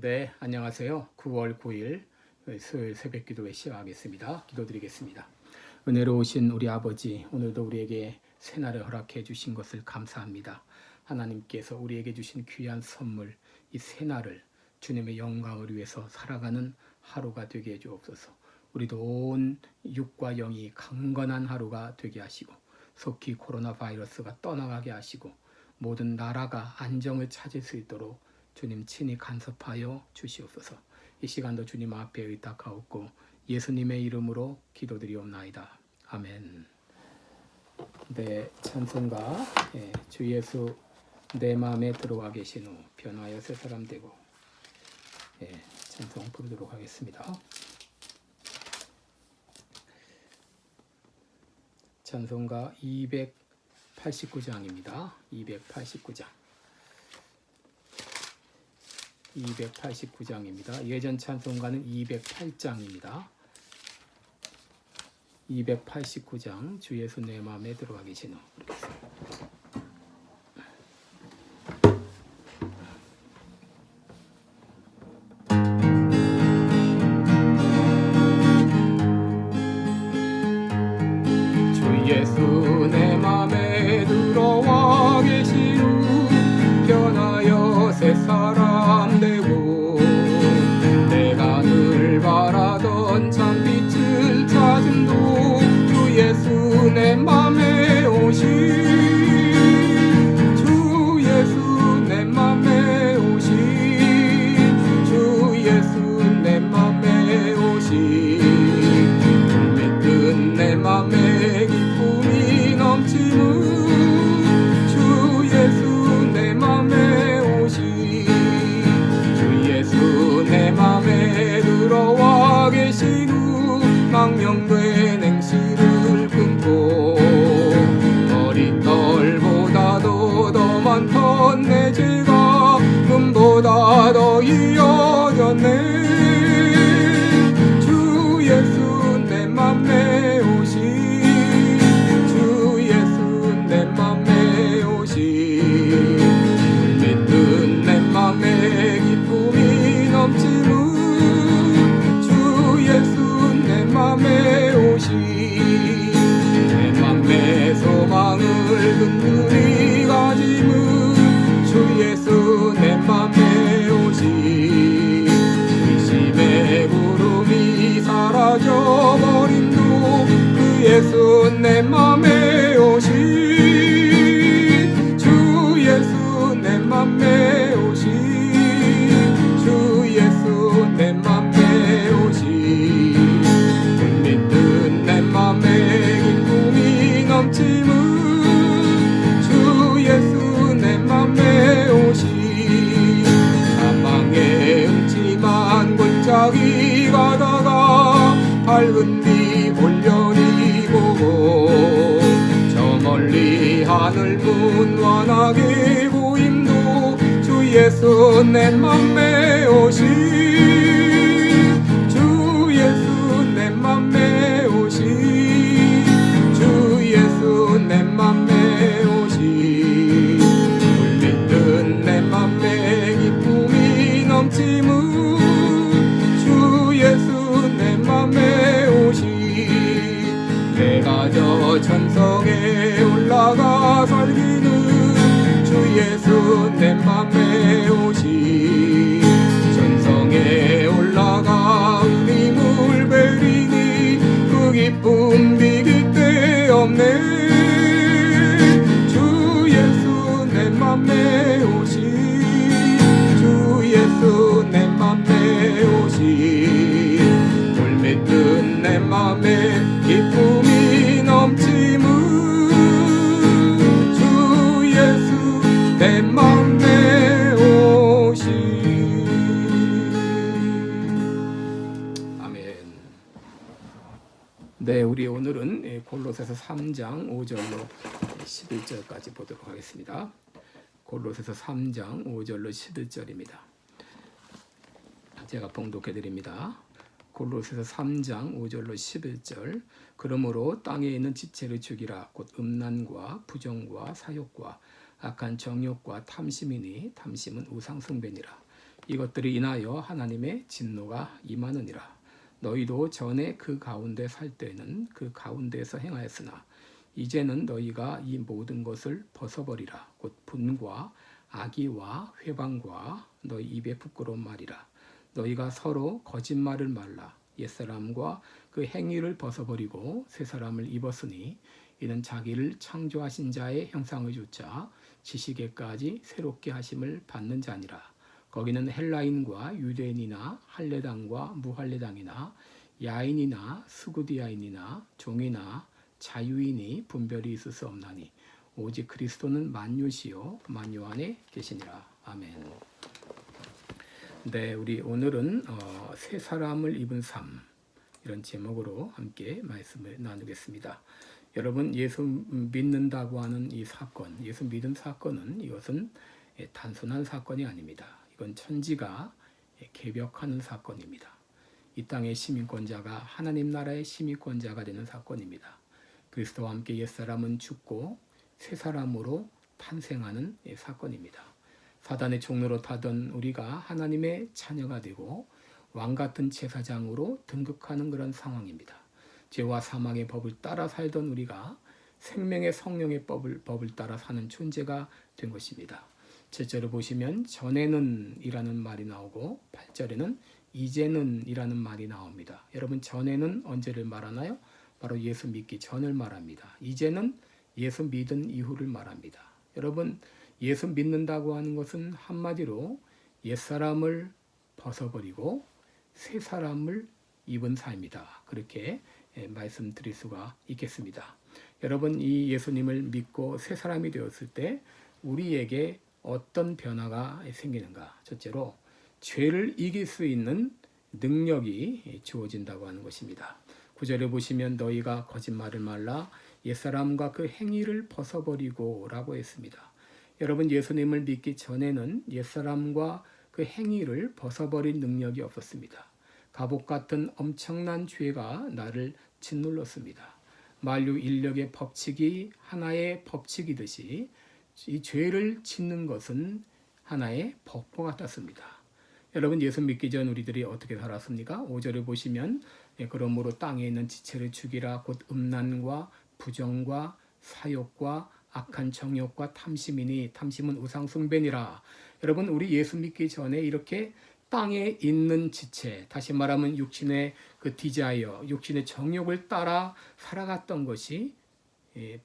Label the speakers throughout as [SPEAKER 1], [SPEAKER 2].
[SPEAKER 1] 네, 안녕하세요. 9월 9일 수요일 새벽 기도회 시작하겠습니다. 기도드리겠습니다. 은혜로우신 우리 아버지, 오늘도 우리에게 새날을 허락해 주신 것을 감사합니다. 하나님께서 우리에게 주신 귀한 선물, 이 새날을 주님의 영광을 위해서 살아가는 하루가 되게 해 주옵소서. 우리도 온 육과 영이 강건한 하루가 되게 하시고, 속히 코로나 바이러스가 떠나가게 하시고, 모든 나라가 안정을 찾을 수 있도록 주님 친히 간섭하여 주시옵소서. 이 시간도 주님 앞에 의탁하옵고 예수님의 이름으로 기도드리옵나이다. 아멘. 네, 찬송가 주 예수 내 마음에 들어와 계신 후 변화하여 새 사람 되고 찬송 부르도록 하겠습니다. 찬송가 289장입니다. 289장. 289장입니다. 예전 찬송가는 208장입니다. 289장 주 예수 내 마음에 들어가 계신 후 주 예수 내 마음에 들어와 계신 후 변하여 새 사람 되고 내가 늘 바라던 참 빛을 찾은 도 주 예수 내 맘에 오신 주 예수 내 맘에 오신 주 예수 내 맘에 오신 불빛 내 맘에 기쁨이 넘치는 주 예수 내 맘에 오신 주 예수 내 맘에 들어와 계신 후 망령된 행실을 끊고 머리털보다도 더 많던 내 죄가 눈보다 더 이어졌네 주 예수 내 맘에 오신 주 예수 내 맘에 오신 불빛 내 맘에 기쁨이 넘치는 주 예수 내 맘에 오신 내 맘에 소망을 근근히 가짐은 주 예수 내 맘에 오신 의심의 구름이 사라져버림도 그 예수 내 맘에 오신 주 예수 내 맘에 오신 주 예수 내 맘에 오신 불빛 내 맘에 기쁨이 넘치는 주 예수 내 맘에 오신 사망의 음침한 골짜기 가다가 밝은 빛 올려니 보고 저 멀리 하늘 문완하게 보임도 주 예수 내 맘에 오신 주 예수 내 맘에 오신 주 예수 내 맘에 오신 불빛 내 맘에 기쁨이 넘치는 주 예수 내 맘에 오신 내가 저 천성에 올라가 살기는 주 예수 내 맘에 오신 천성에 올라가 은임을 베리니 그 기쁨 비길 데 없네 주 예수 내 맘에 오신 주 예수 내 맘에 오신 불빛 내 맘에 기쁨이 넘치는 주 예수 내 맘에 오신 아멘. 네, 우리 오늘은 골로새서 3장 5절로 11절까지 보도록 하겠습니다. 골로새서 3장 5절로 11절입니다. 제가 봉독해 드립니다. 골로새서 3장 5절로 11절. 그러므로 땅에 있는 지체를 죽이라. 곧 음란과 부정과 사욕과 악한 정욕과 탐심이니 탐심은 우상 숭배니라. 이것들을 인하여 하나님의 진노가 임하느니라. 너희도 전에 그 가운데 살 때는 그 가운데에서 행하였으나 이제는 너희가 이 모든 것을 벗어버리라. 곧 분과 악의와 회방과 너희 입에 부끄러운 말이라. 너희가 서로 거짓말을 말라. 옛사람과 그 행위를 벗어버리고 새 사람을 입었으니 이는 자기를 창조하신 자의 형상을 좇아 지식에까지 새롭게 하심을 받는 자니라. 거기는 헬라인과 유대인이나 할례당과 무할례당이나 야인이나 스구디아인이나 종이나 자유인이 분별이 있을 수 없나니 오직 그리스도는 만유시요 만유 안에 계시니라. 아멘. 네, 우리 오늘은 새 사람을 입은 삶 이런 제목으로 함께 말씀을 나누겠습니다. 여러분, 예수 믿는다고 하는 이 사건, 예수 믿은 사건은 이것은 단순한 사건이 아닙니다. 이건 천지가 개벽하는 사건입니다. 이 땅의 시민권자가 하나님 나라의 시민권자가 되는 사건입니다. 그리스도와 함께 옛사람은 죽고 새 사람으로 탄생하는 사건입니다. 사단의 종로로 타던 우리가 하나님의 자녀가 되고 왕같은 제사장으로 등극하는 그런 상황입니다. 죄와 사망의 법을 따라 살던 우리가 생명의 성령의 법을 따라 사는 존재가 된 것입니다. 7절을 보시면 전에는 이라는 말이 나오고 8절에는 이제는 이라는 말이 나옵니다. 여러분, 전에는 언제를 말하나요? 바로 예수 믿기 전을 말합니다. 이제는 예수 믿은 이후를 말합니다. 여러분, 예수 믿는다고 하는 것은 한마디로 옛사람을 벗어버리고 새 사람을 입은 삶이다. 그렇게 말씀드릴 수가 있겠습니다. 여러분, 이 예수님을 믿고 새 사람이 되었을 때 우리에게 어떤 변화가 생기는가? 첫째로 죄를 이길 수 있는 능력이 주어진다고 하는 것입니다. 9절에 보시면 너희가 거짓말을 말라 옛사람과 그 행위를 벗어버리고 라고 했습니다. 여러분, 예수님을 믿기 전에는 옛사람과 그 행위를 벗어버릴 능력이 없었습니다. 갑옷 같은 엄청난 죄가 나를 짓눌렀습니다. 만류 인력의 법칙이 하나의 법칙이듯이 이 죄를 짓는 것은 하나의 법과 같았습니다. 여러분, 예수 믿기 전 우리들이 어떻게 살았습니까? 5절에 보시면 그러므로 땅에 있는 지체를 죽이라. 곧 음란과 부정과 사욕과 악한 정욕과 탐심이니 탐심은 우상 숭배니라. 여러분, 우리 예수 믿기 전에 이렇게 땅에 있는 지체, 다시 말하면 육신의 그 디자이어, 육신의 정욕을 따라 살아갔던 것이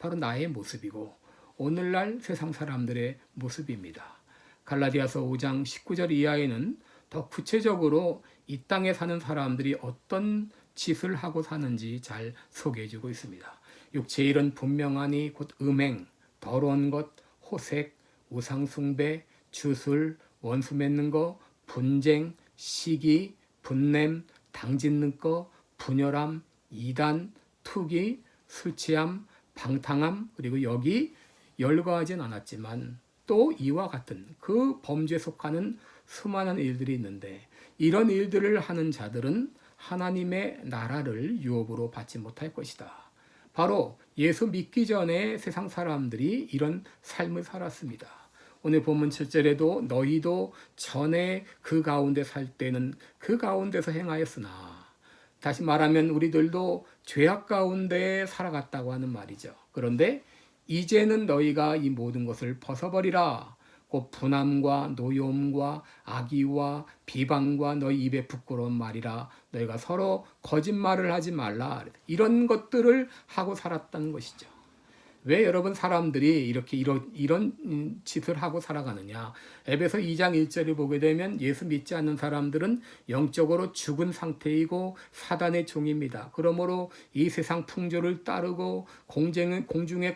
[SPEAKER 1] 바로 나의 모습이고 오늘날 세상 사람들의 모습입니다. 갈라디아서 5장 19절 이하에는 더 구체적으로 이 땅에 사는 사람들이 어떤 짓을 하고 사는지 잘 소개해주고 있습니다. 육체의 일은 분명하니 곧 음행, 더러운 것, 호색, 우상숭배, 주술, 원수 맺는 거, 분쟁, 시기, 분냄, 당짓는 거, 분열함, 이단, 투기, 술 취함, 방탕함, 그리고 여기 열거하진 않았지만 또 이와 같은 그 범죄에 속하는 수많은 일들이 있는데 이런 일들을 하는 자들은 하나님의 나라를 유업으로 받지 못할 것이다. 바로 예수 믿기 전에 세상 사람들이 이런 삶을 살았습니다. 오늘 본문 7절에도 너희도 전에 그 가운데 살 때는 그 가운데서 행하였으나, 다시 말하면 우리들도 죄악 가운데 살아갔다고 하는 말이죠. 그런데 이제는 너희가 이 모든 것을 벗어버리라. 곧 분함과 노여움과 악의와 비방과 너희 입에 부끄러운 말이라. 너희가 서로 거짓말을 하지 말라. 이런 것들을 하고 살았다는 것이죠. 왜 여러분 사람들이 이렇게 이런 짓을 하고 살아가느냐? 에베소 2장 1절을 보게 되면 예수 믿지 않는 사람들은 영적으로 죽은 상태이고 사단의 종입니다. 그러므로 이 세상 풍조를 따르고 공중의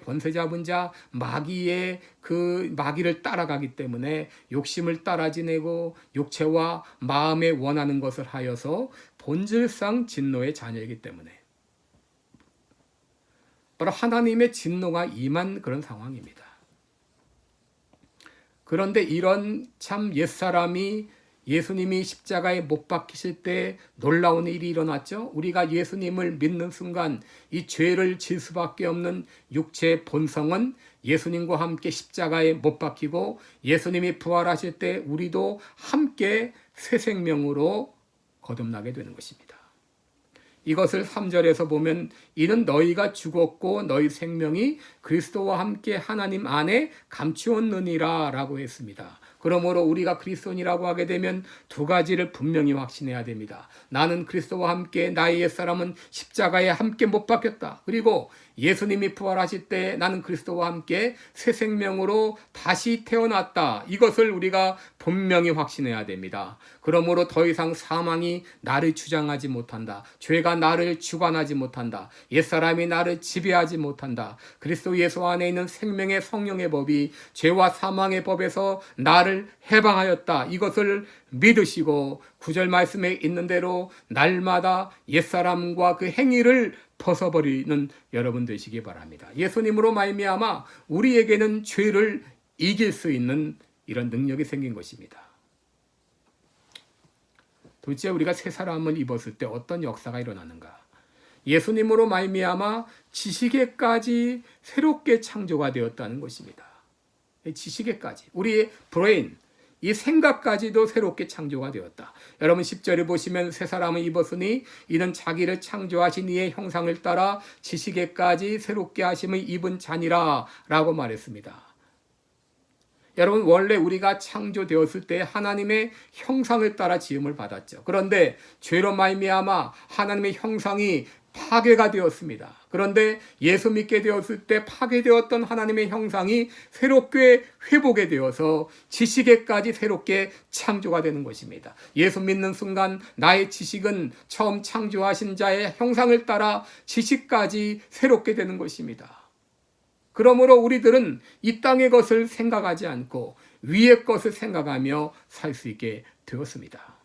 [SPEAKER 1] 권세 잡은 자 마귀의 그 마귀를 따라가기 때문에 욕심을 따라 지내고 육체와 마음에 원하는 것을 하여서 본질상 진노의 자녀이기 때문에 바로 하나님의 진노가 임한 그런 상황입니다. 그런데 이런 참 옛사람이 예수님이 십자가에 못 박히실 때 놀라운 일이 일어났죠. 우리가 예수님을 믿는 순간 이 죄를 질 수밖에 없는 육체의 본성은 예수님과 함께 십자가에 못 박히고, 예수님이 부활하실 때 우리도 함께 새 생명으로 거듭나게 되는 것입니다. 이것을 3절에서 보면 이는 너희가 죽었고 너희 생명이 그리스도와 함께 하나님 안에 감추었느니라 라고 했습니다. 그러므로 우리가 그리스도인이라고 하게 되면 두 가지를 분명히 확신해야 됩니다. 나는 그리스도와 함께 나의 옛사람은 십자가에 함께 못 박혔다. 그리고 예수님이 부활하실 때 나는 그리스도와 함께 새 생명으로 다시 태어났다. 이것을 우리가 분명히 확신해야 됩니다. 그러므로 더 이상 사망이 나를 주장하지 못한다. 죄가 나를 주관하지 못한다. 옛사람이 나를 지배하지 못한다. 그리스도 예수 안에 있는 생명의 성령의 법이 죄와 사망의 법에서 나를 해방하였다. 이것을 믿으시고 9절 말씀에 있는 대로 날마다 옛사람과 그 행위를 벗어버리는 여러분 되시기 바랍니다. 예수님으로 말미암아 우리에게는 죄를 이길 수 있는 이런 능력이 생긴 것입니다. 도대체 우리가 새 사람을 입었을 때 어떤 역사가 일어나는가? 예수님으로 말미암아 지식에까지 새롭게 창조가 되었다는 것입니다. 지식에까지, 우리의 브레인, 이 생각까지도 새롭게 창조가 되었다. 여러분 10절을 보시면 새 사람을 입었으니 이는 자기를 창조하신 이의 형상을 따라 지식에까지 새롭게 하심을 입은 자니라 라고 말했습니다. 여러분 원래 우리가 창조되었을 때 하나님의 형상을 따라 지음을 받았죠. 그런데 죄로 말미암아 하나님의 형상이 파괴가 되었습니다. 그런데 예수 믿게 되었을 때 파괴되었던 하나님의 형상이 새롭게 회복이 되어서 지식에까지 새롭게 창조가 되는 것입니다. 예수 믿는 순간 나의 지식은 처음 창조하신 자의 형상을 따라 지식까지 새롭게 되는 것입니다. 그러므로 우리들은 이 땅의 것을 생각하지 않고 위의 것을 생각하며 살 수 있게 되었습니다.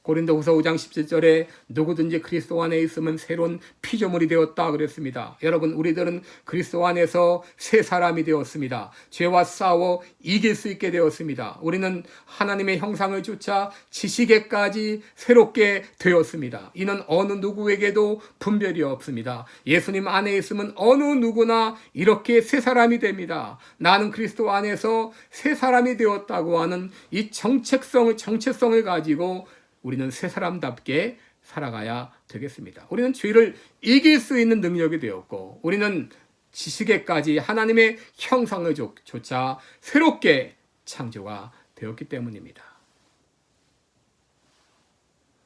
[SPEAKER 1] 고린도후서 5장 17절에 누구든지 그리스도 안에 있으면 새로운 피조물이 되었다 그랬습니다. 여러분 우리들은 그리스도 안에서 새 사람이 되었습니다. 죄와 싸워 이길 수 있게 되었습니다. 우리는 하나님의 형상을 쫓아 지식에까지 새롭게 되었습니다. 이는 어느 누구에게도 분별이 없습니다. 예수님 안에 있으면 어느 누구나 이렇게 새 사람이 됩니다. 나는 그리스도 안에서 새 사람이 되었다고 하는 이 정체성을 가지고 우리는 새 사람답게 살아가야 되겠습니다. 우리는 죄를 이길 수 있는 능력이 되었고 우리는 지식에까지 하나님의 형상을 쫓아 새롭게 창조가 되었기 때문입니다.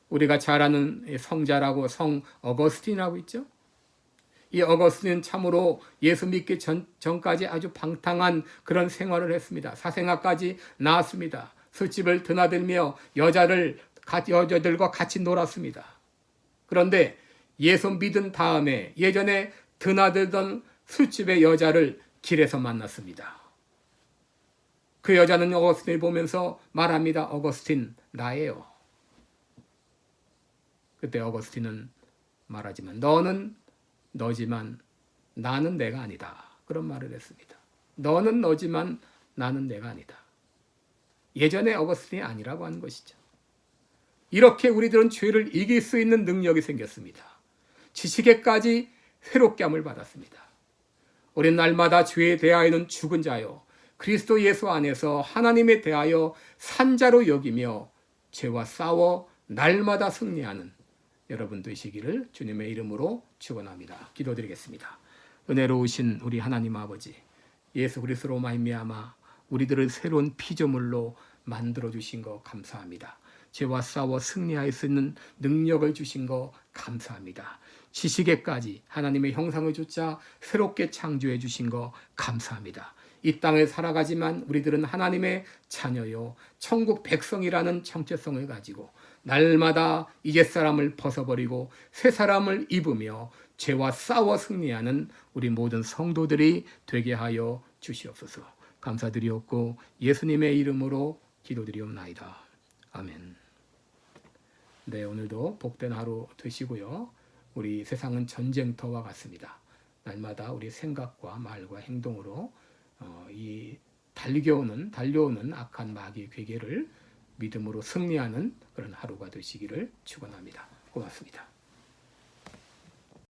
[SPEAKER 1] 우리가 잘 아는 성자라고 성 어거스틴이라고 있죠. 이 어거스틴은 참으로 예수 믿기 전까지 아주 방탕한 그런 생활을 했습니다. 사생아까지 낳았습니다. 술집을 드나들며 여자들과 같이 놀았습니다. 그런데 예수 믿은 다음에 예전에 드나들던 술집의 여자를 길에서 만났습니다. 그 여자는 어거스틴을 보면서 말합니다. 어거스틴, 나예요. 그때 어거스틴은 말하지만 너는 너지만 나는 내가 아니다. 그런 말을 했습니다. 너는 너지만 나는 내가 아니다. 예전에 어거스틴이 아니라고 하는 것이죠. 이렇게 우리들은 죄를 이길 수 있는 능력이 생겼습니다. 지식에까지 새롭게 함을 받았습니다. 우리는 날마다 죄에 대하여는 죽은 자요 그리스도 예수 안에서 하나님에 대하여 산 자로 여기며 죄와 싸워 날마다 승리하는 여러분 되시기를 주님의 이름으로 축원합니다. 기도드리겠습니다. 은혜로우신 우리 하나님 아버지, 예수 그리스도로 말미암아 우리들을 새로운 피조물로 만들어 주신 거 감사합니다. 죄와 싸워 승리할 수 있는 능력을 주신 거 감사합니다. 지식에까지 하나님의 형상을 쫓아 새롭게 창조해 주신 거 감사합니다. 이 땅을 살아가지만 우리들은 하나님의 자녀요 천국 백성이라는 정체성을 가지고 날마다 옛사람을 벗어버리고 새 사람을 입으며 죄와 싸워 승리하는 우리 모든 성도들이 되게 하여 주시옵소서. 감사드리옵고 예수님의 이름으로 기도드리옵나이다. 아멘. 네, 오늘도 복된 하루 되시고요. 우리 세상은 전쟁터와 같습니다. 날마다 우리 생각과 말과 행동으로 이 달려오는 악한 마귀의 괴계를 믿음으로 승리하는 그런 하루가 되시기를 축원합니다. 고맙습니다.